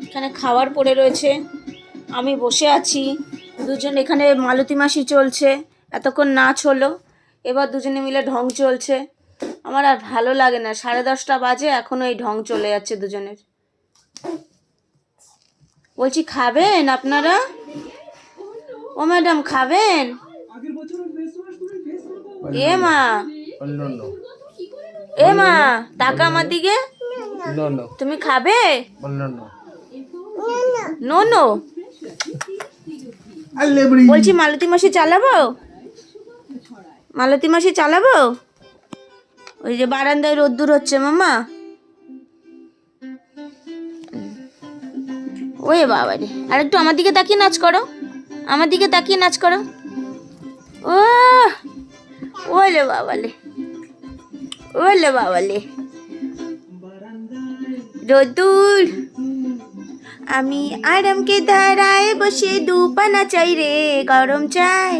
এখানে খাবার পড়ে রয়েছে, আমি বসে আছি, দুজন এখানে মালতী মাসি চলছে, এতক্ষণ নাচ হলো, এবার দুজনে মিলে ঢং চলছে। আমার আর ভালো লাগে না, 10:30 বাজে এখনো এই ঢং চলে যাচ্ছে দুজনের। বলছি খাবেন আপনারা? ও ম্যাডাম খাবেন? এ মা, এ মা টাকা আমার দিকে, তুমি খাবে? No no. বলছি মালতী মাসি চালাবো, মালতী মাসি চালাবো? ওই যে বারান্দায় রোদ্দুর হচ্ছে মামা। ওই বাবা রে, আর একটু আমার দিকে তাকিয়ে নাচ করো, আমার দিকে তাকিয়ে নাচ করো। ও ওলে বাবালে, ওলে বাবালে রোদ্দুর। আমি আরামকে ধারায় বসে দুপানা চাই রে, গরম চাই।